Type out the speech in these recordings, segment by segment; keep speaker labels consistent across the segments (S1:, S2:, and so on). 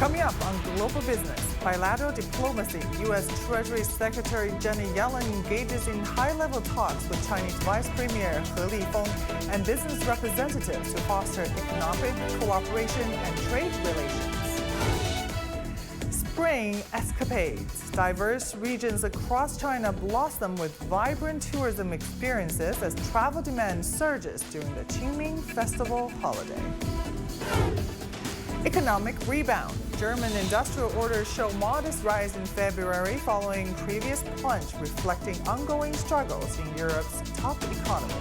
S1: Coming up on Global Business, bilateral diplomacy, U.S. Treasury Secretary Janet Yellen engages in high-level talks with Chinese Vice Premier He Lifeng and business representatives to foster economic cooperation and trade relations. Spring escapades. Diverse regions across China blossom with vibrant tourism experiences as travel demand surges during the Qingming Festival holiday. Economic rebound. German industrial orders show modest rise in February following previous plunge, reflecting ongoing struggles in Europe's top economy.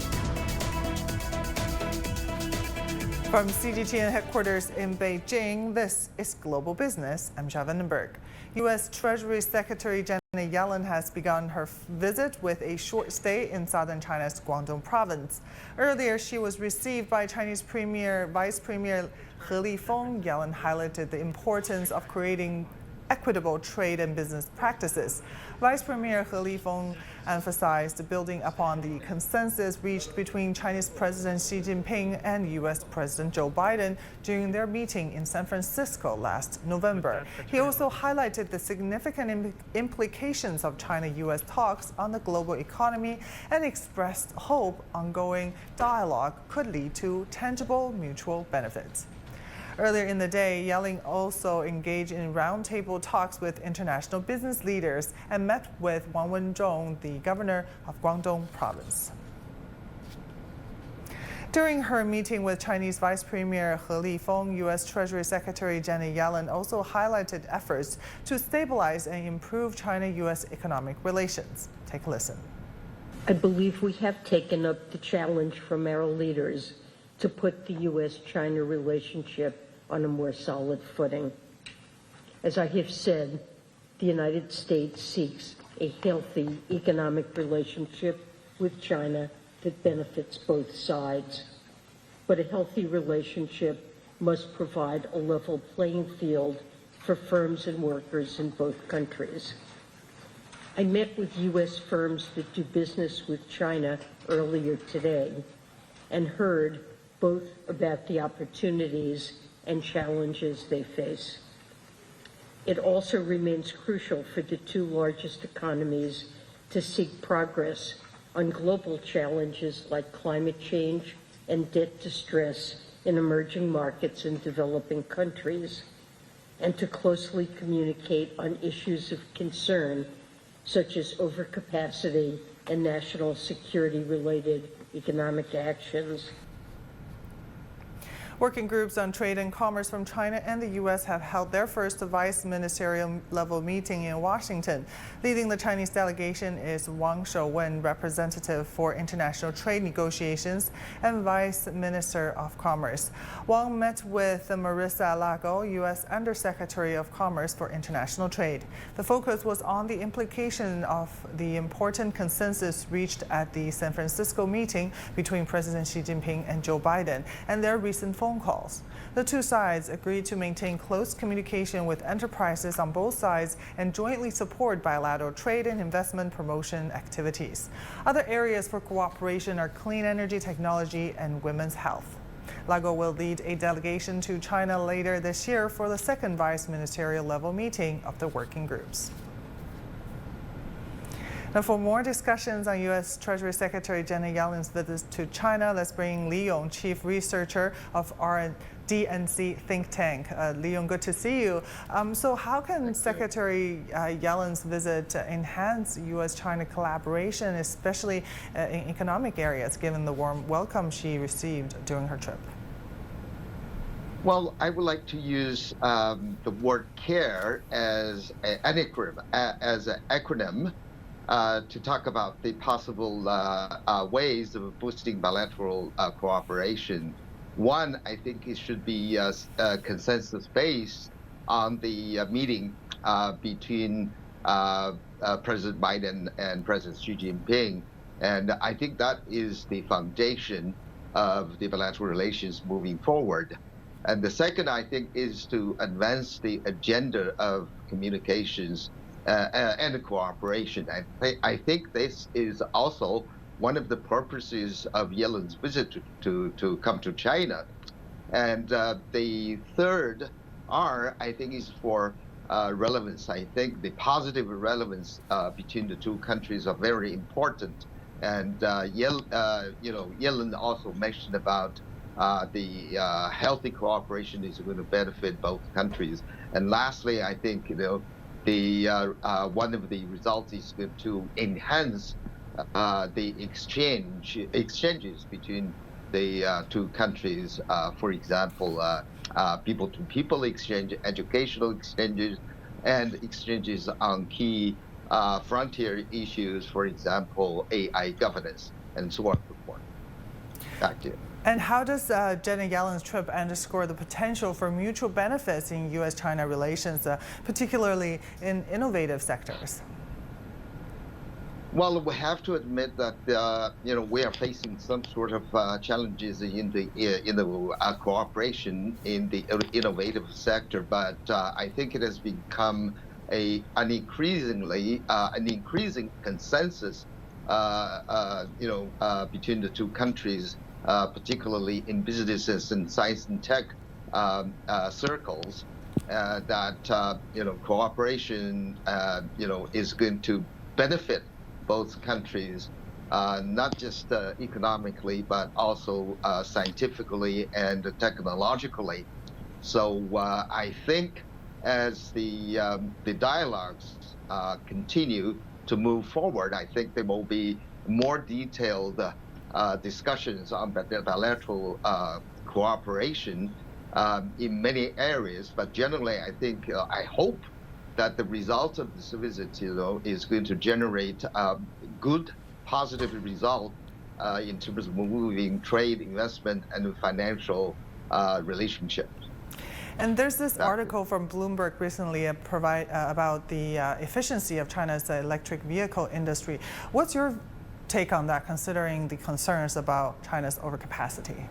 S1: From CGTN headquarters in Beijing, this is Global Business. I'm Xia Vandenberg. U.S. Treasury Secretary Janet Yellen has begun her visit with a short stay in southern China's Guangdong province. Earlier, she was received by Chinese Vice Premier He Lifeng. Yellen highlighted the importance of creating equitable trade and business practices. Vice Premier He Lifeng emphasized building upon the consensus reached between Chinese President Xi Jinping and U.S. President Joe Biden during their meeting in San Francisco last November. He also highlighted the significant implications of China-U.S. talks on the global economy and expressed hope ongoing dialogue could lead to tangible mutual benefits. Earlier in the day, Yellen also engaged in roundtable talks with international business leaders and met with Wang Wenzhong, the governor of Guangdong province. During her meeting with Chinese Vice Premier He Lifeng, U.S. Treasury Secretary Janet Yellen also highlighted efforts to stabilize and improve China-U.S. economic relations. Take a listen.
S2: I believe we have taken up the challenge from our leaders to put the U.S.-China relationship on a more solid footing. As I have said, the United States seeks a healthy economic relationship with China that benefits both sides. But a healthy relationship must provide a level playing field for firms and workers in both countries. I met with U.S. firms that do business with China earlier today and heard both about the opportunities and challenges they face. It also remains crucial for the two largest economies to seek progress on global challenges like climate change and debt distress in emerging markets and developing countries, and to closely communicate on issues of concern such as overcapacity and national security-related economic actions.
S1: Working groups on trade and commerce from China and the U.S. have held their first vice ministerial level meeting in Washington. Leading the Chinese delegation is Wang Shouwen, representative for international trade negotiations and vice minister of commerce. Wang met with Marissa Lago, U.S. Undersecretary of Commerce for International Trade. The focus was on the implication of the important consensus reached at the San Francisco meeting between President Xi Jinping and Joe Biden and their recent phone calls. The two sides agreed to maintain close communication with enterprises on both sides and jointly support bilateral trade and investment promotion activities. Other areas for cooperation are clean energy technology and women's health. Lago will lead a delegation to China later this year for the second vice ministerial level meeting of the working groups. Now, for more discussions on U.S. Treasury Secretary Janet Yellen's visit to China, let's bring Li Yong, Chief Researcher of DNC think tank. Li Yong, good to see you. So how can Secretary Yellen's visit enhance U.S.-China collaboration, especially in economic areas, given the warm welcome she received during her trip?
S3: Well, I would like to use the word CARE as an acronym. To talk about the possible ways of boosting bilateral cooperation. One, I think it should be consensus-based on the meeting between President Biden and President Xi Jinping. And I think that is the foundation of the bilateral relations moving forward. And the second, I think, is to advance the agenda of communications and cooperation. I think this is also one of the purposes of Yellen's visit to come to China. And the third R, I think, is for relevance. I think the positive relevance between the two countries are very important. And Yellen also mentioned about the healthy cooperation is going to benefit both countries. And lastly, I think the one of the results is going to enhance the exchanges between the two countries. For example, people-to-people exchange, educational exchanges, and exchanges on key frontier issues, for example, AI governance, and so on and so forth. Back to you.
S1: And how does Janet Yellen's trip underscore the potential for mutual benefits in U.S.-China relations, particularly in innovative sectors?
S3: Well, we have to admit that we are facing some sort of challenges in the cooperation in the innovative sector, but I think it has become an increasing consensus, between the two countries, particularly in businesses and science and tech circles, that cooperation is going to benefit both countries, not just economically, but also scientifically and technologically. So I think as the dialogues continue to move forward, I think there will be more detailed discussions on bilateral cooperation in many areas. But generally, I think, I hope that the result of this visit, is going to generate a good, positive result in terms of moving trade, investment, and financial relationships.
S1: And there's this article from Bloomberg recently about the efficiency of China's electric vehicle industry. What's your take on that, considering the concerns about China's overcapacity?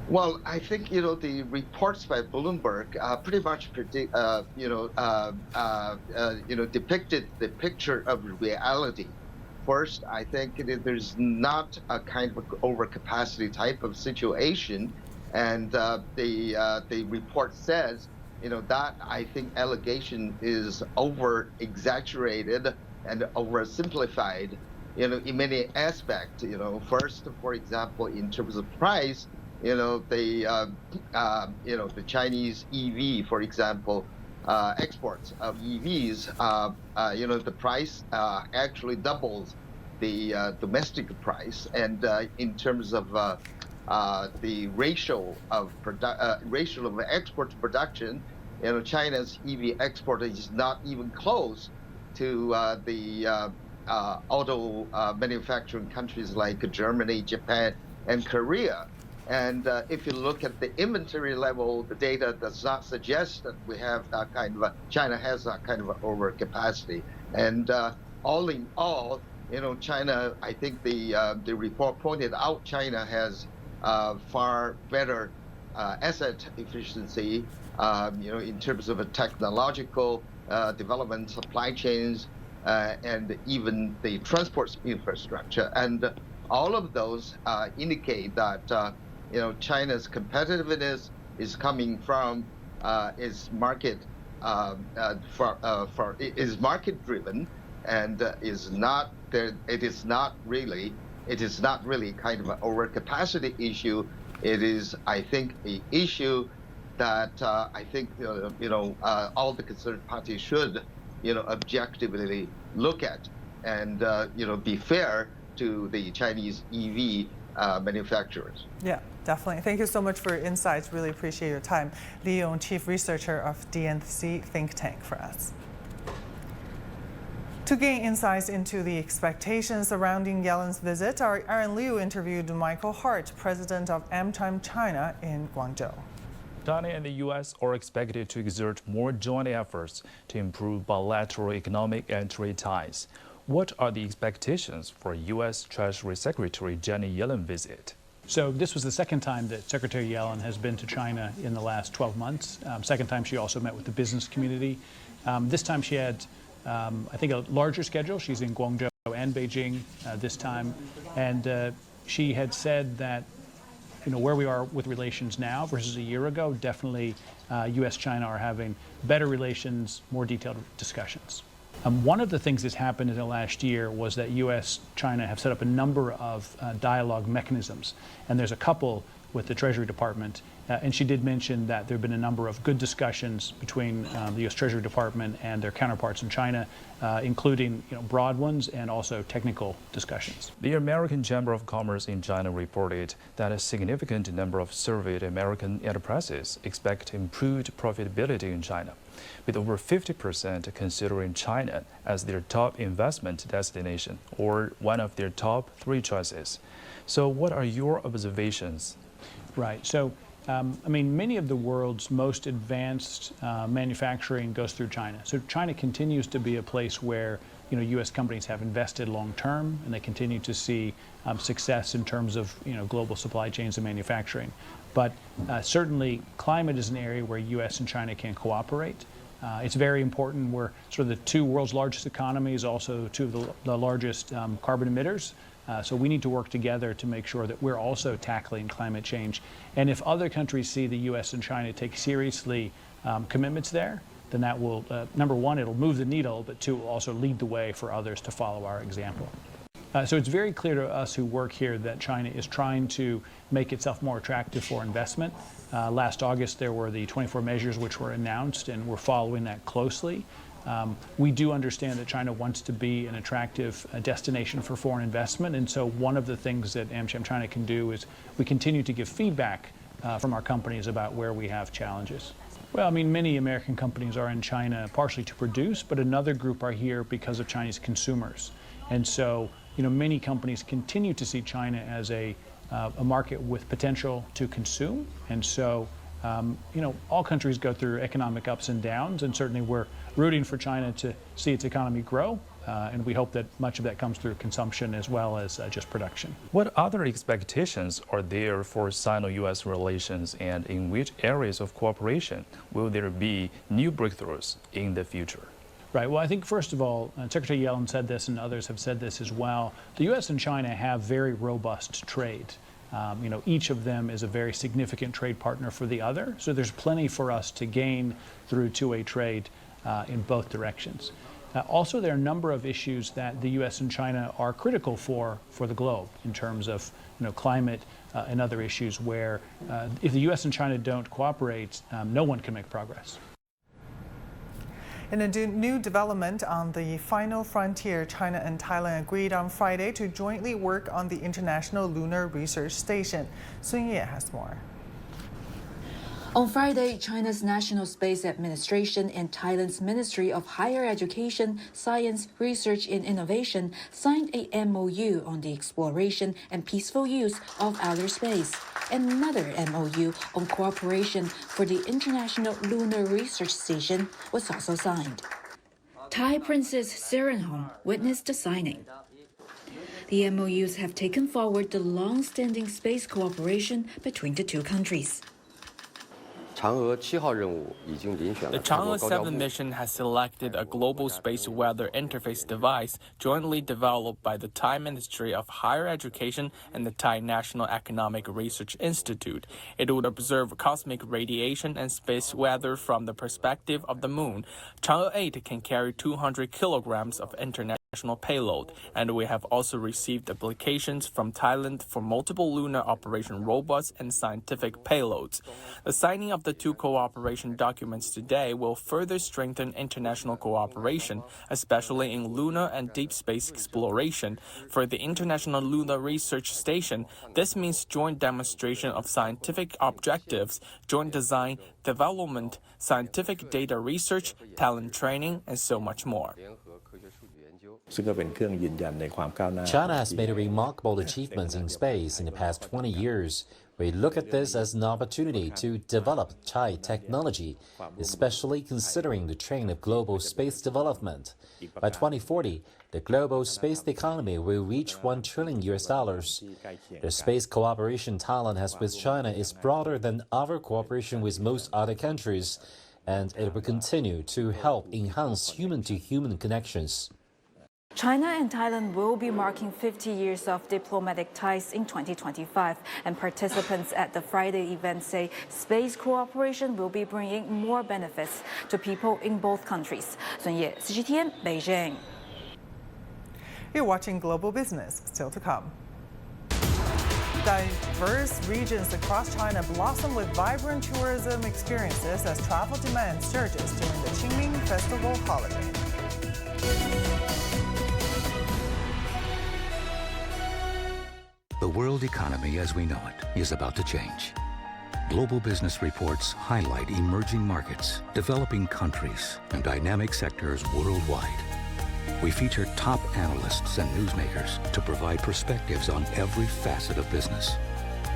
S3: Well, I think the reports by Bloomberg pretty much depicted the picture of reality. First, I think there's not a kind of overcapacity type of situation, and the report says that I think allegation is over exaggerated and oversimplified in many aspects. First, for example, in terms of price. The Chinese EV, for example, exports of EVs, the price actually doubles the domestic price, and in terms of the ratio of export to production, China's EV export is not even close to the auto manufacturing countries like Germany, Japan, and Korea. And if you look at the inventory level, the data does not suggest that we have that kind of China has that kind of overcapacity. And all in all, China, I think the report pointed out China has far better asset efficiency, in terms of a technological development, supply chains, and even the transport infrastructure. And all of those indicate that China's competitiveness is coming from is market is market driven, and is not there. It is not really kind of an overcapacity issue. It is, I think, an issue that I think all the concerned parties should objectively look at, and be fair to the Chinese EV manufacturers.
S1: Yeah, definitely. Thank you so much for your insights. Really appreciate your time. Li Yong, Chief Researcher of DNC Think Tank, for us. To gain insights into the expectations surrounding Yellen's visit, our Aaron Liu interviewed Michael Hart, president of AmCham China in Guangzhou.
S4: China and the U.S. are expected to exert more joint efforts to improve bilateral economic and trade ties. What are the expectations for U.S. Treasury Secretary Janet Yellen visit?
S5: So this was the second time that Secretary Yellen has been to China in the last 12 months. Second time she also met with the business community. This time she had, I think, a larger schedule. She's in Guangzhou and Beijing this time. And she had said that where we are with relations now versus a year ago, definitely U.S.-China are having better relations, more detailed discussions. One of the things that's happened in the last year was that U.S.-China have set up a number of dialogue mechanisms, and there's a couple with the Treasury Department. And she did mention that there have been a number of good discussions between the U.S. Treasury Department and their counterparts in China, including broad ones and also technical discussions.
S4: The American Chamber of Commerce in China reported that a significant number of surveyed American enterprises expect improved profitability in China, with over 50% considering China as their top investment destination or one of their top 3 choices. So what are your observations?
S5: Right. So, many of the world's most advanced manufacturing goes through China. So China continues to be a place where U.S. companies have invested long term, and they continue to see success in terms of global supply chains and manufacturing. But certainly, climate is an area where U.S. and China can cooperate. It's very important. We're sort of the 2 world's largest economies, also 2 of the largest carbon emitters. So we need to work together to make sure that we're also tackling climate change. And if other countries see the U.S. and China take seriously commitments there, then that will, number one, it'll move the needle, but 2, will also lead the way for others to follow our example. So it's very clear to us who work here that China is trying to make itself more attractive for investment. Last August, there were the 24 measures which were announced, and we're following that closely. We do understand that China wants to be an attractive destination for foreign investment, and so one of the things that AmCham China can do is we continue to give feedback from our companies about where we have challenges. Well, many American companies are in China partially to produce, but another group are here because of Chinese consumers. And so, many companies continue to see China as a market with potential to consume. And so, all countries go through economic ups and downs, and certainly we're rooting for China to see its economy grow, and we hope that much of that comes through consumption as well as just production.
S4: What other expectations are there for Sino-U.S. relations, and in which areas of cooperation will there be new breakthroughs in the future?
S5: Right. Well, I think first of all, Secretary Yellen said this, and others have said this as well. The U.S. and China have very robust trade. Each of them is a very significant trade partner for the other, so there's plenty for us to gain through two-way trade in both directions. Also, there are a number of issues that the U.S. and China are critical for the globe in terms of climate and other issues where if the U.S. and China don't cooperate, no one can make progress.
S1: In a new development on the final frontier, China and Thailand agreed on Friday to jointly work on the International Lunar Research Station. Sun Ye has more.
S6: On Friday, China's National Space Administration and Thailand's Ministry of Higher Education, Science, Research and Innovation signed a MOU on the exploration and peaceful use of outer space. And another MOU on cooperation for the International Lunar Research Station was also signed. Thai Princess Sireenhong witnessed the signing. The MOUs have taken forward the long-standing space cooperation between the two countries.
S7: The Chang'e 7 mission has selected a global space weather interface device jointly developed by the Thai Ministry of Higher Education and the Thai National Economic Research Institute. It would observe cosmic radiation and space weather from the perspective of the moon. Chang'e 8 can carry 200 kilograms of international payload, and we have also received applications from Thailand for multiple lunar operation robots and scientific payloads. The signing of the two cooperation documents today will further strengthen international cooperation, especially in lunar and deep space exploration. For the International Lunar Research Station, this means joint demonstration of scientific objectives, joint design, development, scientific data research, talent training, and so much more.
S8: China has made remarkable achievements in space in the past 20 years. We look at this as an opportunity to develop Thai technology, especially considering the trend of global space development. By 2040, the global space economy will reach $1 trillion. The space cooperation Thailand has with China is broader than our cooperation with most other countries, and it will continue to help enhance human-to-human connections.
S6: China and Thailand will be marking 50 years of diplomatic ties in 2025, and participants at the Friday event say space cooperation will be bringing more benefits to people in both countries. Sun Ye, CGTN, Beijing.
S1: You're watching Global Business, still to come. Diverse regions across China blossom with vibrant tourism experiences as travel demand surges during the Qingming Festival holiday.
S9: The world economy as we know it is about to change. Global Business reports highlight emerging markets, developing countries, and dynamic sectors worldwide. We feature top analysts and newsmakers to provide perspectives on every facet of business.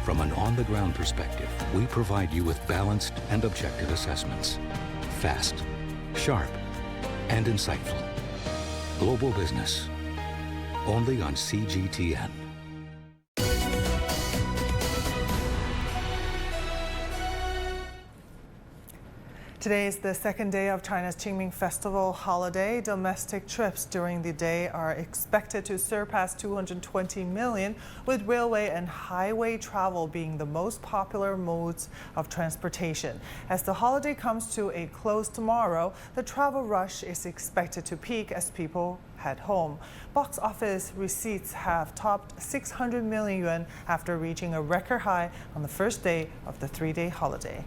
S9: From an on-the-ground perspective, we provide you with balanced and objective assessments. Fast, sharp, and insightful. Global Business, only on CGTN.
S1: Today is the second day of China's Qingming Festival holiday. Domestic trips during the day are expected to surpass 220 million, with railway and highway travel being the most popular modes of transportation. As the holiday comes to a close tomorrow, the travel rush is expected to peak as people head home. Box office receipts have topped 600 million yuan after reaching a record high on the first day of the three-day holiday.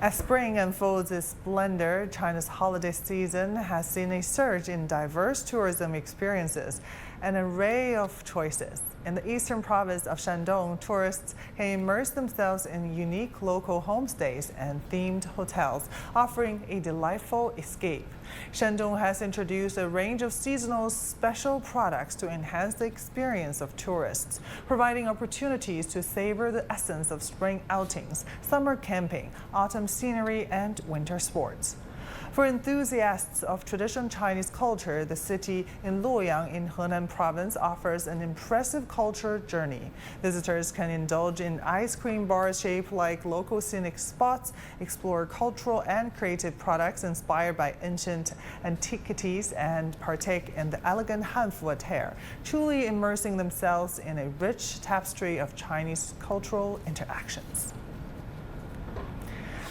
S1: As spring unfolds its splendor, China's holiday season has seen a surge in diverse tourism experiences, an array of choices. In the eastern province of Shandong, tourists can immerse themselves in unique local homestays and themed hotels, offering a delightful escape. Shandong has introduced a range of seasonal special products to enhance the experience of tourists, providing opportunities to savor the essence of spring outings, summer camping, autumn scenery, and winter sports. For enthusiasts of traditional Chinese culture, the city in Luoyang in Henan province offers an impressive culture journey. Visitors can indulge in ice cream bars shaped like local scenic spots, explore cultural and creative products inspired by ancient antiquities, and partake in the elegant Hanfu attire, truly immersing themselves in a rich tapestry of Chinese cultural interactions.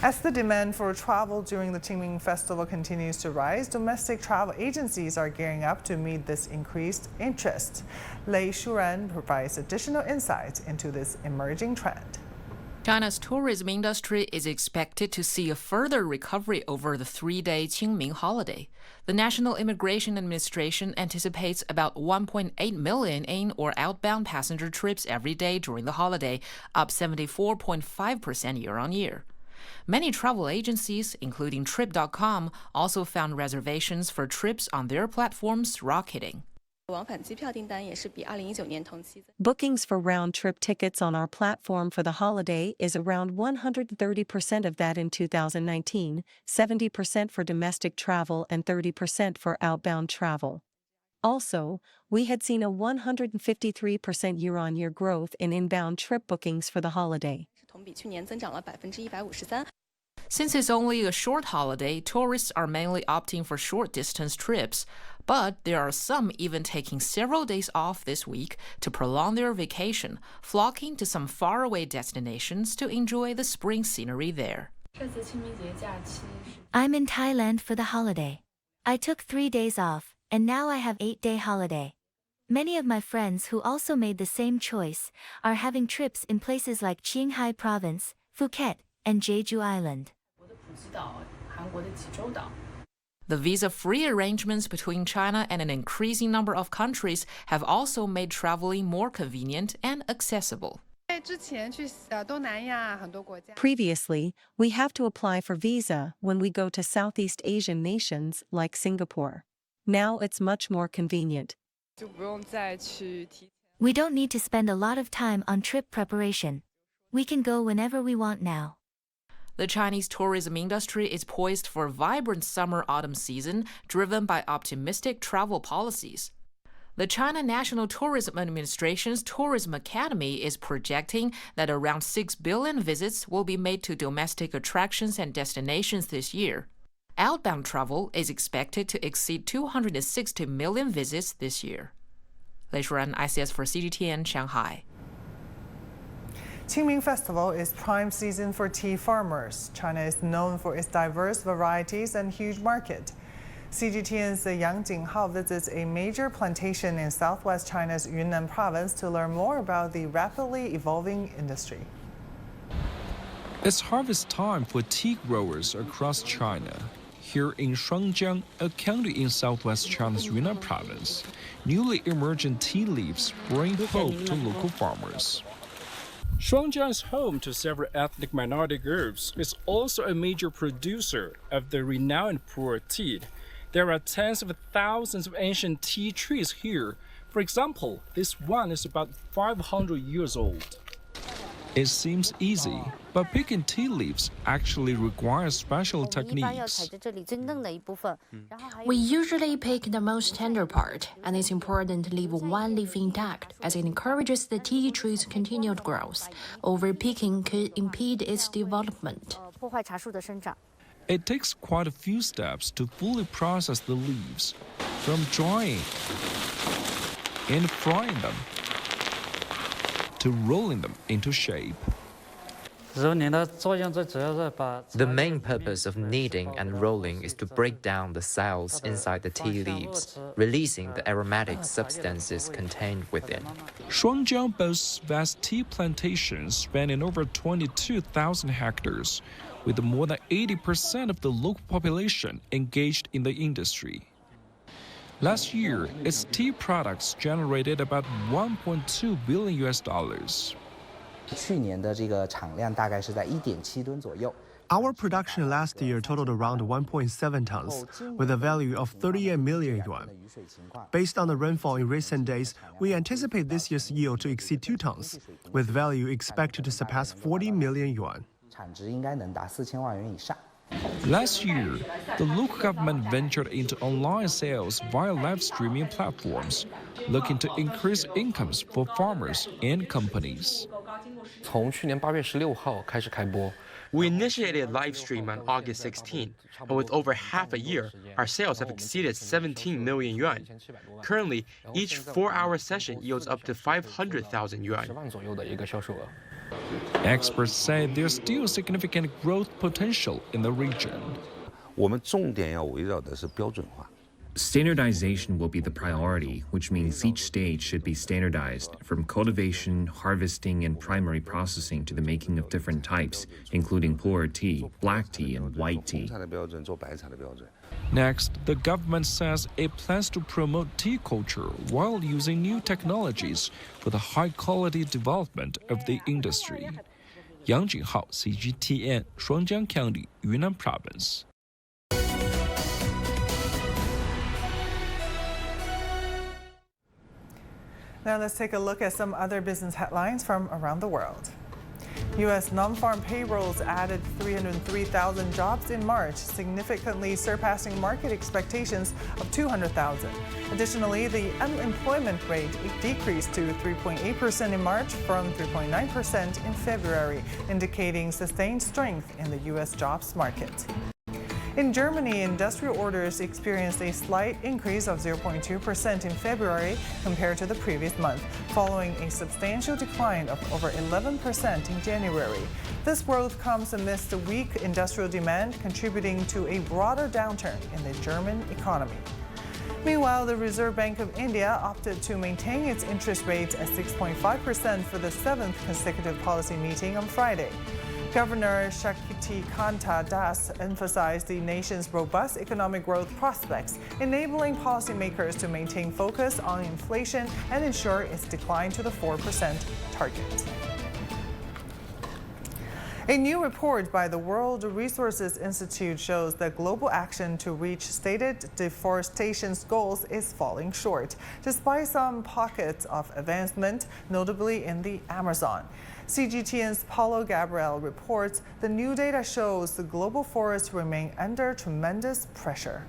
S1: As the demand for travel during the Qingming Festival continues to rise, domestic travel agencies are gearing up to meet this increased interest. Lei Shuran provides additional insights into this emerging trend.
S10: China's tourism industry is expected to see a further recovery over the three-day Qingming holiday. The National Immigration Administration anticipates about 1.8 million in or outbound passenger trips every day during the holiday, up 74.5% year-on-year. Many travel agencies, including Trip.com, also found reservations for trips on their platforms rocketing.
S11: Bookings for round-trip tickets on our platform for the holiday is around 130% of that in 2019, 70% for domestic travel and 30% for outbound travel. Also, we had seen a 153% year-on-year growth in inbound trip bookings for the holiday.
S10: Since it's only a short holiday, tourists are mainly opting for short-distance trips, but there are some even taking several days off this week to prolong their vacation, flocking to some faraway destinations to enjoy the spring scenery there.
S12: I'm in Thailand for the holiday. I took 3 days off, and now I have 8-day holiday. Many of my friends who also made the same choice are having trips in places like Qinghai Province, Phuket, and Jeju Island.
S10: The visa-free arrangements between China and an increasing number of countries have also made traveling more convenient and accessible.
S11: Previously, we have to apply for visa when we go to Southeast Asian nations like Singapore. Now it's much more convenient.
S12: We don't need to spend a lot of time on trip preparation. We can go whenever we want now.
S10: The Chinese tourism industry is poised for a vibrant summer-autumn season driven by optimistic travel policies. The China National Tourism Administration's Tourism Academy is projecting that around 6 billion visits will be made to domestic attractions and destinations this year. Outbound travel is expected to exceed 260 million visits this year. Lei Shuran, ICS for CGTN, Shanghai.
S1: Qingming Festival is prime season for tea farmers. China is known for its diverse varieties and huge market. CGTN's Yang Jinghao visits a major plantation in southwest China's Yunnan province to learn more about the rapidly evolving industry.
S13: It's harvest time for tea growers across China. Here in Shuangjiang, a county in southwest China's Yunnan province, newly emerging tea leaves bring hope to local farmers. Shuangjiang is home to several ethnic minority groups. It's also a major producer of the renowned pu'er tea. There are tens of thousands of ancient tea trees here. For example, this one is about 500 years old. It seems easy, but picking tea leaves actually requires special techniques.
S14: We usually pick the most tender part, and it's important to leave one leaf intact as it encourages the tea tree's continued growth. Overpicking could impede its development.
S13: It takes quite a few steps to fully process the leaves, from drying and frying them to rolling them into shape.
S15: The main purpose of kneading and rolling is to break down the cells inside the tea leaves, releasing the aromatic substances contained within.
S13: Shuangjiang boasts vast tea plantations spanning over 22,000 hectares, with more than 80% of the local population engaged in the industry. Last year, its tea products generated about $1.2 billion.
S16: Our production last year totaled around 1.7 tons, with a value of 38 million yuan. Based on the rainfall in recent days, we anticipate this year's yield to exceed 2 tons, with value expected to surpass 40 million yuan.
S13: Last year, the local government ventured into online sales via live streaming platforms, looking to increase incomes for farmers and companies.
S7: We initiated live stream on August 16, and with over half a year, our sales have exceeded 17 million yuan. Currently, each 4-hour session yields up to 500,000 yuan.
S13: Experts say there's still significant growth potential in the region.
S17: Standardization will be the priority, which means each stage should be standardized, from cultivation, harvesting, and primary processing to the making of different types, including pu'er tea, black tea, and white tea.
S13: Next, the government says it plans to promote tea culture while using new technologies for the high-quality development of the industry. Yang Jinghao, CGTN, Shuangjiang County, Yunnan Province.
S1: Now let's take a look at some other business headlines from around the world. U.S. non-farm payrolls added 303,000 jobs in March, significantly surpassing market expectations of 200,000. Additionally, the unemployment rate decreased to 3.8% in March from 3.9% in February, indicating sustained strength in the U.S. jobs market. In Germany, industrial orders experienced a slight increase of 0.2% in February compared to the previous month, following a substantial decline of over 11% in January. This growth comes amidst a weak industrial demand, contributing to a broader downturn in the German economy. Meanwhile, the Reserve Bank of India opted to maintain its interest rates at 6.5% for the 7th consecutive policy meeting on Friday. Governor Shakti Kanta Das emphasized the nation's robust economic growth prospects, enabling policymakers to maintain focus on inflation and ensure its decline to the 4% target. A new report by the World Resources Institute shows that global action to reach stated deforestation goals is falling short, despite some pockets of advancement, notably in the Amazon. CGTN's Paulo Gabriel reports the new data shows the global forests remain under tremendous pressure.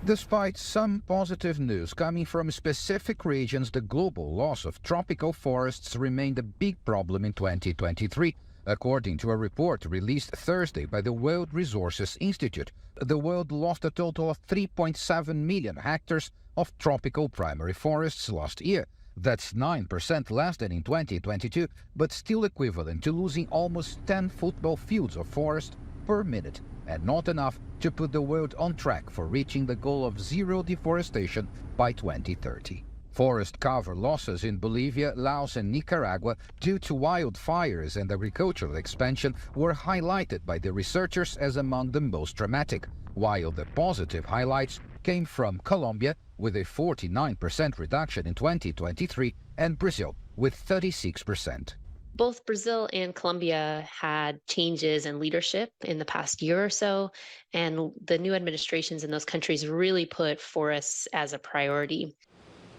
S18: Despite some positive news coming from specific regions, the global loss of tropical forests remained a big problem in 2023, According to a report released Thursday by the World Resources Institute, the world lost a total of 3.7 million hectares of tropical primary forests last year. That's 9% less than in 2022, but still equivalent to losing almost 10 football fields of forest per minute, and not enough to put the world on track for reaching the goal of zero deforestation by 2030. Forest cover losses in Bolivia, Laos and Nicaragua due to wildfires and agricultural expansion were highlighted by the researchers as among the most dramatic, while the positive highlights came from Colombia with a 49% reduction in 2023 and Brazil with 36%.
S19: Both Brazil and Colombia had changes in leadership in the past year or so, and the new administrations in those countries really put forests as a priority.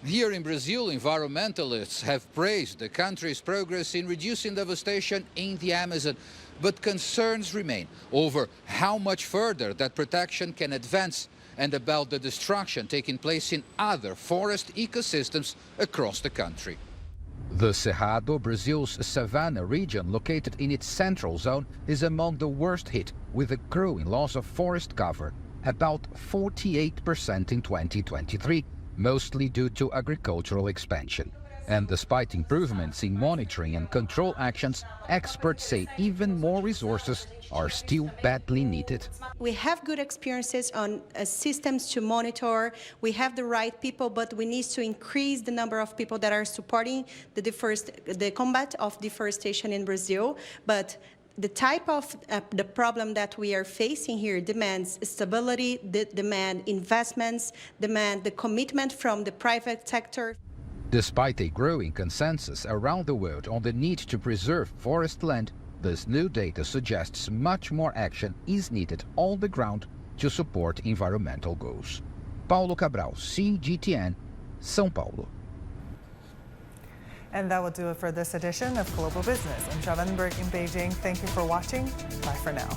S18: Here in Brazil, environmentalists have praised the country's progress in reducing devastation in the Amazon, but concerns remain over how much further that protection can advance and about the destruction taking place in other forest ecosystems across the country. The Cerrado, Brazil's savanna region located in its central zone, is among the worst hit, with a growing loss of forest cover, about 48% in 2023, mostly due to agricultural expansion. And despite improvements in monitoring and control actions, experts say even more resources are still badly needed.
S20: We have good experiences on systems to monitor. We have the right people, but we need to increase the number of people that are supporting the combat of deforestation in Brazil. But the type of the problem that we are facing here demands stability, demand investments, demand the commitment from the private sector.
S18: Despite a growing consensus around the world on the need to preserve forest land, this new data suggests much more action is needed on the ground to support environmental goals. Paulo Cabral, CGTN, São Paulo.
S1: And that will do it for this edition of Global Business. I'm Xiao Vandenberg in Beijing. Thank you for watching. Bye for now.